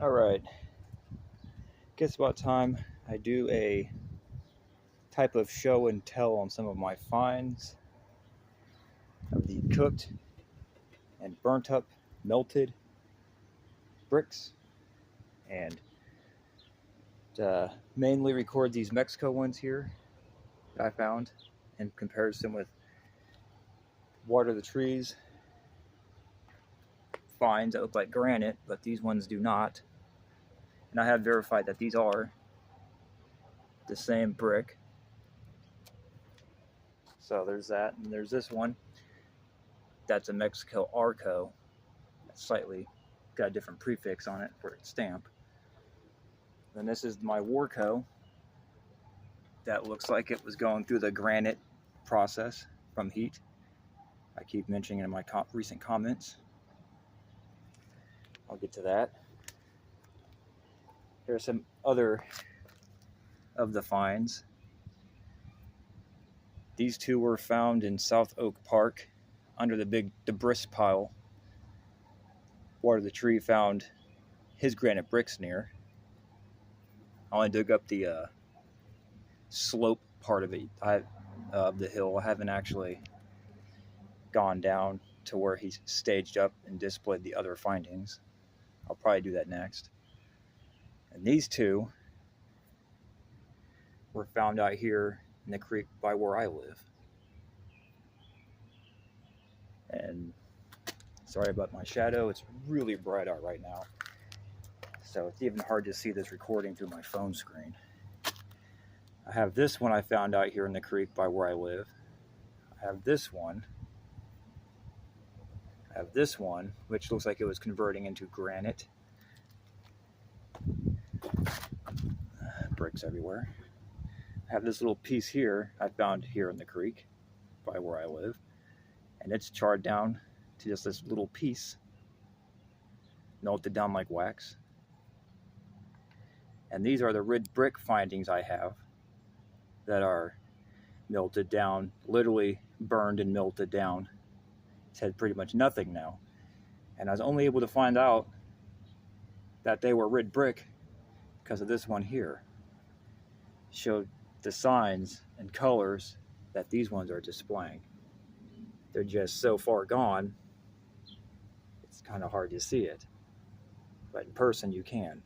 Alright, guess about time I do a type of show and tell on some of my finds of the cooked and burnt up melted bricks, and mainly record these Mexico ones here that I found in comparison with Water the Trees finds that look like granite, but these ones do not. And I have verified that these are the same brick. So there's that, and there's this one that's a Mexico Arco. That's slightly got a different prefix on it for its stamp. Then this is my Warco that looks like it was going through the granite process from heat. I keep mentioning in my recent comments. I'll get to that. Here's some other of the finds. These two were found in South Oak Park under the big debris pile. Water the Tree found his granite bricks near. I only dug up the slope part of it, of the hill. I haven't actually gone down to where he's staged up and displayed the other findings. I'll probably do that next. And these two were found out here in the creek by where I live. And sorry about my shadow, it's really bright out right now, so it's even hard to see this recording through my phone screen. I have this one I found out here in the creek by where I live. I have this one. I have this one, which looks like it was converting into granite. Bricks everywhere. I have this little piece here I found here in the creek by where I live, and it's charred down to just this little piece, melted down like wax. And these are the red brick findings I have that are melted down, literally burned and melted down. It's had pretty much nothing now. And I was only able to find out that they were red brick because of this one here. Showed the signs and colors that these ones are displaying. They're just so far gone, it's kind of hard to see it. But in person, you can.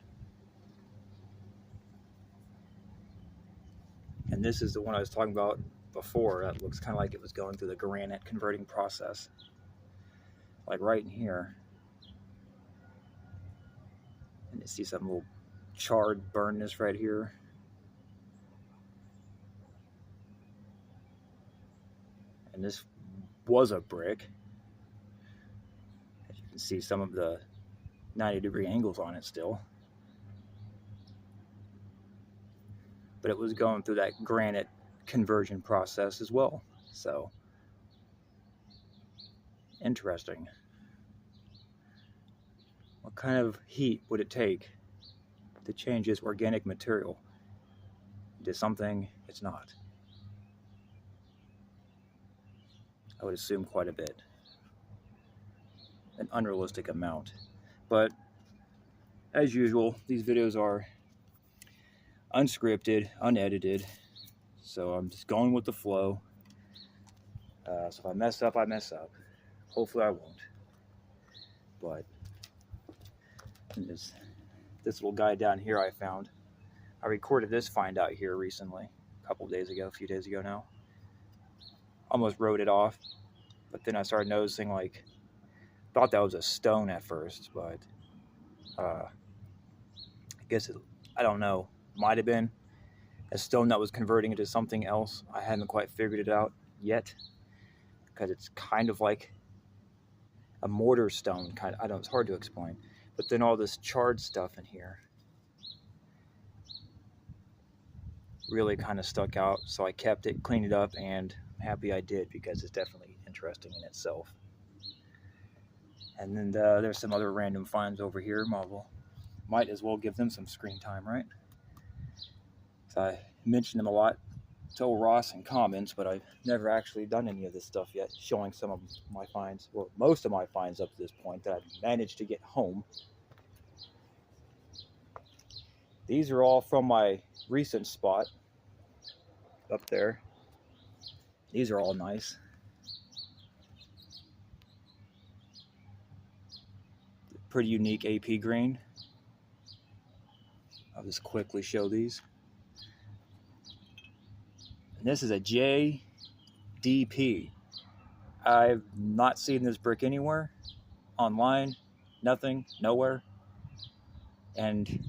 And this is the one I was talking about before. That looks kind of like it was going through the granite converting process. Like right in here. And you see some little charred burnness right here. And this was a brick. As you can see, some of the 90-degree angles on it still. But it was going through that granite conversion process as well. So, interesting. What kind of heat would it take to change this organic material into something it's not? I would assume quite a bit. An unrealistic amount. But as usual, these videos are unscripted, unedited, so I'm just going with the flow. So if I mess up, I mess up. Hopefully I won't. But this little guy down here I found. I recorded this find out here recently, a couple days ago, a few days ago now. Almost wrote it off, but then I started noticing, like, thought that was a stone at first, but I guess I don't know, might have been a stone that was converting into something else. I haven't quite figured it out yet, because it's kind of like a mortar stone, kind of. I don't know, it's hard to explain. But then all this charred stuff in here really kind of stuck out, so I kept it, cleaned it up, and I'm happy I did, because it's definitely interesting in itself. And then there's some other random finds over here. Might as well give them some screen time, right? So I mentioned them a lot, told Ross in comments, but I've never actually done any of this stuff yet, showing some of my finds, or most of my finds up to this point that I've managed to get home. These are all from my recent spot up there. These are all nice. Pretty unique AP grain. I'll just quickly show these. And this is a JDP. I've not seen this brick anywhere, online, nothing, nowhere. And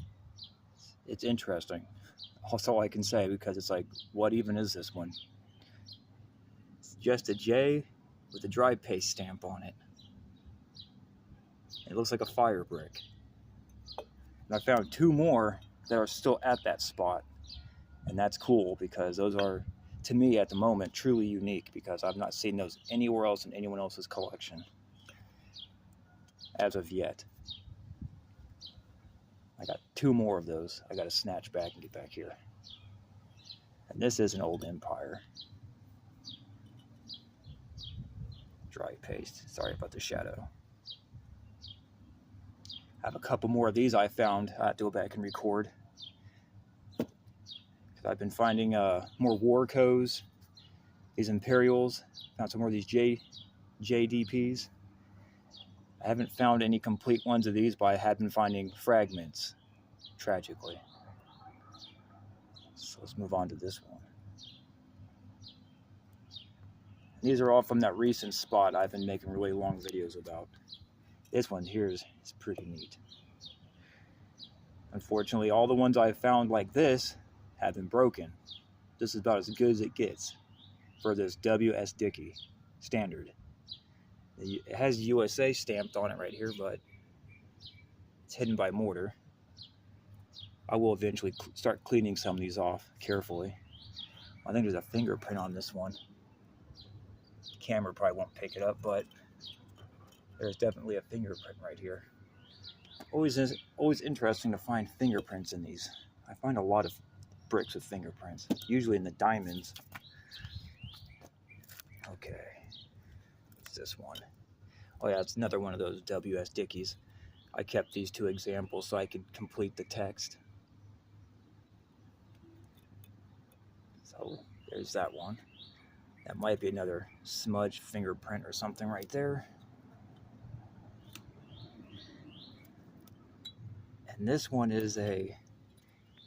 it's interesting. That's all I can say, because it's like, what even is this one? It's just a J with a dry paste stamp on it. It looks like a fire brick. And I found 2 more that are still at that spot. And that's cool, because those are, to me at the moment, truly unique, because I've not seen those anywhere else in anyone else's collection as of yet. I got 2 more of those. I got to snatch back and get back here. And this is an old Empire. Dry paste. Sorry about the shadow. I have a couple more of these I found. I have to go back and record. I've been finding more Warcos, these Imperials. Found some more of these JDPs. I haven't found any complete ones of these, but I have been finding fragments, tragically. So let's move on to this one. These are all from that recent spot I've been making really long videos about. This one here is pretty neat. Unfortunately, all the ones I've found like this have been broken. This is about as good as it gets for this W.S. Dickey standard. It has USA stamped on it right here, but it's hidden by mortar. I will eventually start cleaning some of these off carefully. I think there's a fingerprint on this one. The camera probably won't pick it up, but there's definitely a fingerprint right here. Always interesting to find fingerprints in these. I find a lot of bricks with fingerprints, usually in the diamonds. Okay, what's this one? Oh yeah, it's another one of those W.S. Dickies. I kept these 2 examples so I could complete the text. So there's that one. That might be another smudge fingerprint or something right there. And this one is a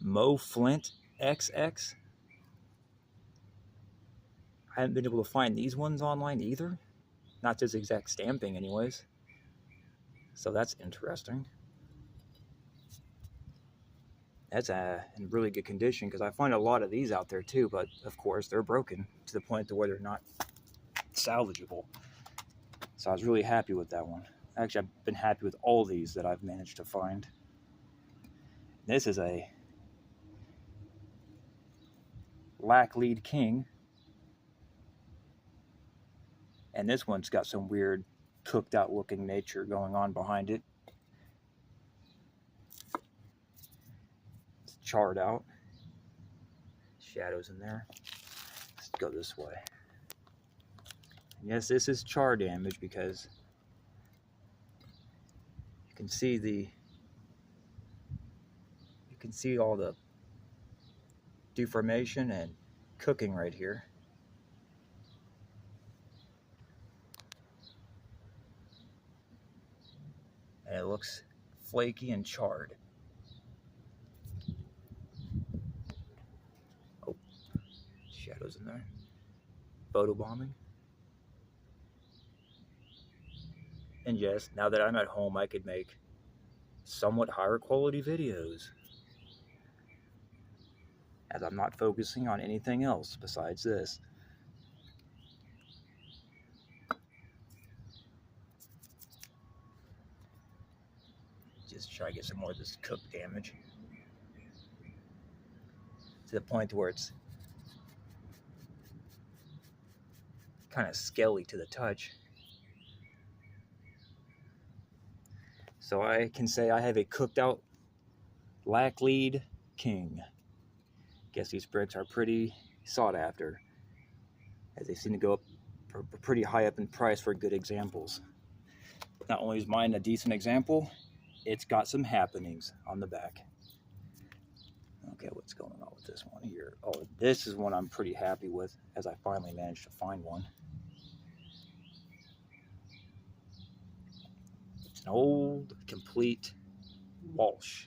Mo Flint XX. I haven't been able to find these ones online either. Not this exact stamping anyways. So that's interesting. That's in really good condition, because I find a lot of these out there too, but of course they're broken to the point to where they're not salvageable. So I was really happy with that one. Actually, I've been happy with all these that I've managed to find. This is a Black Lead King. And this one's got some weird cooked out looking nature going on behind it. It's charred out. Shadows in there. Let's go this way. And yes, this is char damage, because you can see all the deformation and cooking right here. And it looks flaky and charred. Oh, shadows in there. Photobombing. And yes, now that I'm at home, I could make somewhat higher quality videos, as I'm not focusing on anything else besides this. Just try to get some more of this cooked damage to the point where it's kind of scaly to the touch. So I can say I have a cooked out Black Lead King. Guess these bricks are pretty sought after, as they seem to go up pretty high up in price for good examples. Not only is mine a decent example, it's got some happenings on the back. Okay, what's going on with this one here? Oh, this is one I'm pretty happy with, as I finally managed to find one. It's an old, complete Walsh.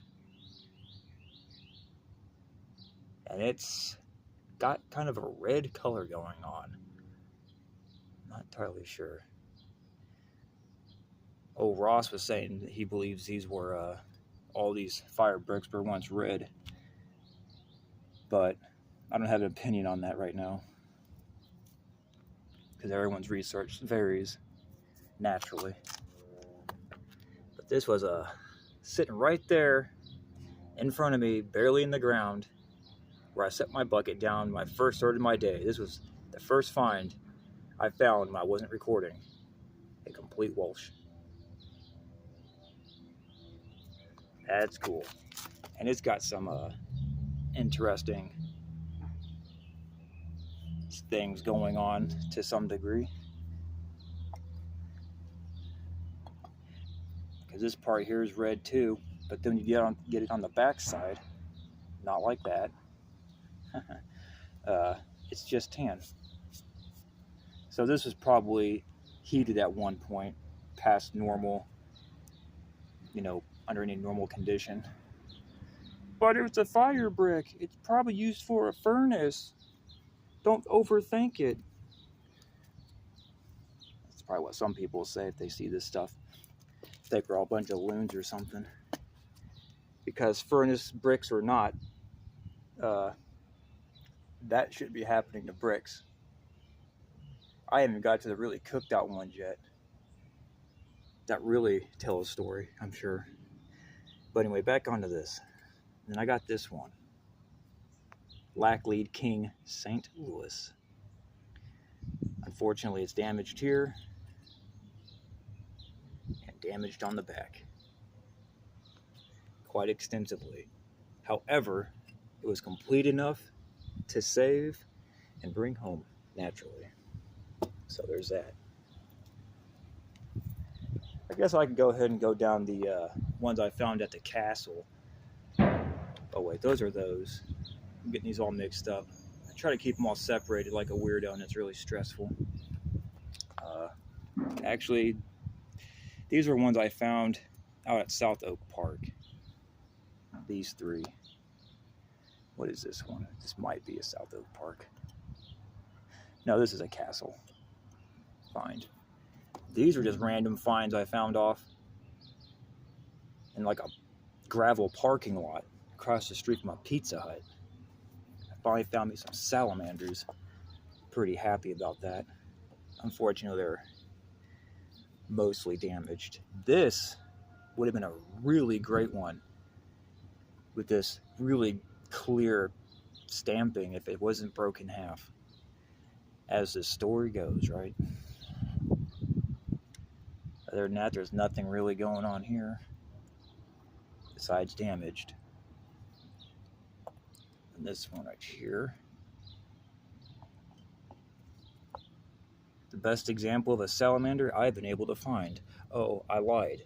And it's got kind of a red color going on. Not entirely sure. Oh, Ross was saying he believes these were, all these fire bricks were once red. But I don't have an opinion on that right now, because everyone's research varies naturally. But this was sitting right there in front of me, barely in the ground, where I set my bucket down when I first started my day. This was the first find I found when I wasn't recording. A complete Walsh. That's cool. And it's got some interesting things going on to some degree. Because this part here is red too, but then you get it on the back side, not like that. It's just tan. So this was probably heated at one point past normal, under any normal condition. But it's a fire brick. It's probably used for a furnace. Don't overthink it. That's probably what some people say if they see this stuff. Think we're all a bunch of loons or something. Because furnace bricks or not, that should be happening to bricks. I haven't got to the really cooked out ones yet. That really tell a story, I'm sure. But anyway, back onto this. And I got this one. Blacklead King St. Louis. Unfortunately, it's damaged here and damaged on the back quite extensively. However, it was complete enough to save and bring home naturally. So there's that. I guess I can go ahead and go down the ones I found at the castle. Oh wait, those are those. I'm getting these all mixed up. I try to keep them all separated like a weirdo, and it's really stressful. Actually, these are ones I found out at South Oak Park. These three. What is this one? This might be a South Oak Park. No, this is a castle find. These are just random finds I found off in like a gravel parking lot across the street from a Pizza Hut. I finally found me some salamanders. Pretty happy about that. Unfortunately, they're mostly damaged. This would have been a really great one with this really clear stamping if it wasn't broken in half. As the story goes, right? Other than that, there's nothing really going on here besides damaged. And this one right here. The best example of a salamander I've been able to find. Oh, I lied.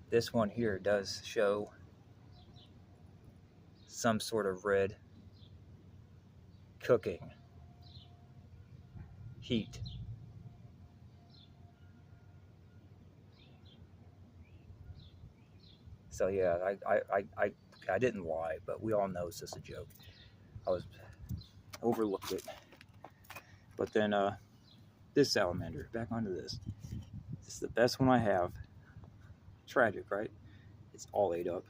This one here does show some sort of red cooking heat. So yeah, I didn't lie, but we all know it's just a joke. I was overlooked it. But then this salamander, back onto this. This is the best one I have. Tragic, right? It's all ate up,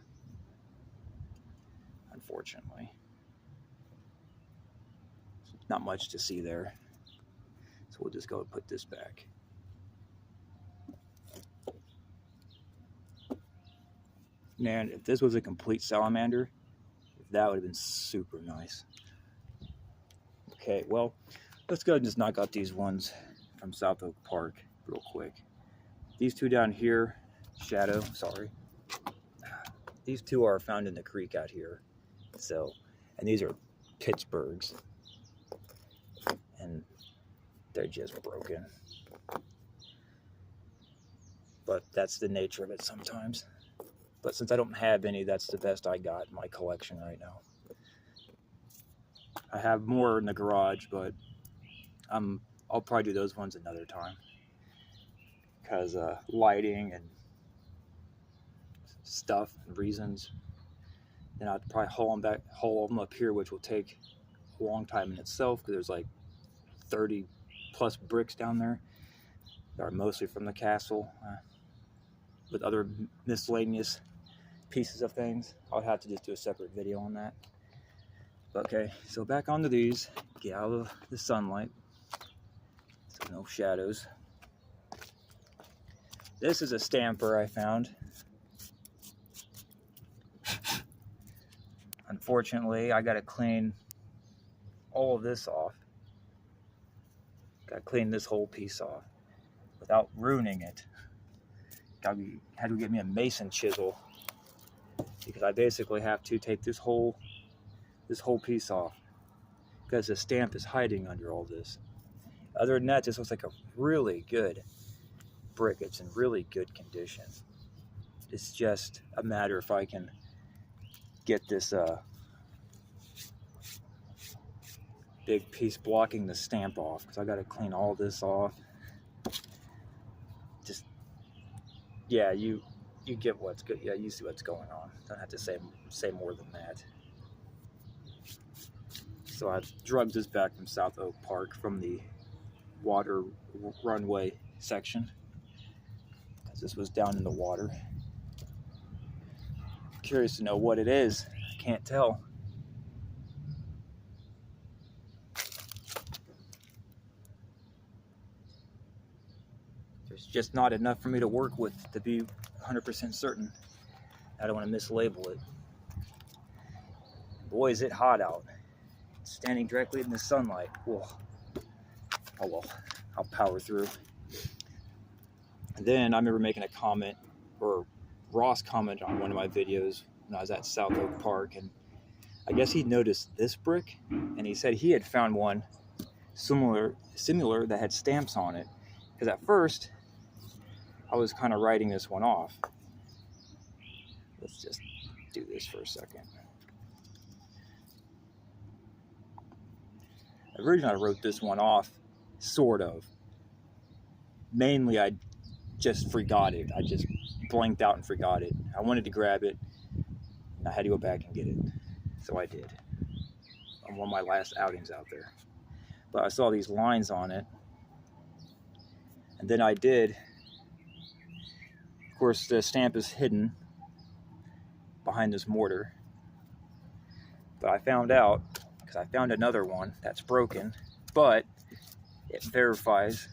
unfortunately. Not much to see there. So we'll just go and put this back. Man, if this was a complete salamander, that would have been super nice. Okay, well, let's go ahead and just knock out these ones from South Oak Park real quick. These two down here, Shadow, sorry. These two are found in the creek out here. So, and these are Pittsburghs. And they're just broken. But that's the nature of it sometimes. But since I don't have any, that's the best I got in my collection right now. I have more in the garage, but I'll probably do those ones another time, because lighting and stuff and reasons. Then I'd probably haul them up here, which will take a long time in itself, because there's like 30 plus bricks down there that are mostly from the castle, with other miscellaneous pieces of things. I'll have to just do a separate video on that. Okay, so back onto these. Get out of the sunlight, so no shadows. This is a stamper I found. Unfortunately, I gotta clean all of this off. Gotta clean this whole piece off without ruining it. Had to get me a mason chisel, because I basically have to take this whole piece off, because the stamp is hiding under all this. Other than that, this looks like a really good brick. It's in really good condition. It's just a matter if I can get this big piece blocking the stamp off, because I got to clean all this off. Just, yeah, you get what's good. Yeah, you see what's going on. Don't have to say more than that. So I drugged this back from South Oak Park, from the water runway section, because this was down in the water. Curious to know what it is. I can't tell. There's just not enough for me to work with to be 100% certain. I don't want to mislabel it. Boy, is it hot out. Standing directly in the sunlight. Whoa. Oh well, I'll power through. And then I remember making a comment, or Ross commented on one of my videos when I was at South Oak Park, and I guess he noticed this brick, and he said he had found one similar that had stamps on it. Because at first, I was kind of writing this one off. Let's just do this for a second. Originally, I wrote this one off, sort of. Mainly, I just forgot it. I just blanked out and forgot it. I wanted to grab it, and I had to go back and get it. So I did. On one of my last outings out there. But I saw these lines on it. And then I did. Of course, the stamp is hidden behind this mortar. But I found out, because I found another one that's broken, but it verifies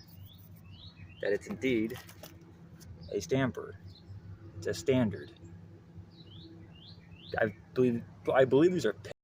that it's indeed a stamper. It's a standard. I believe these are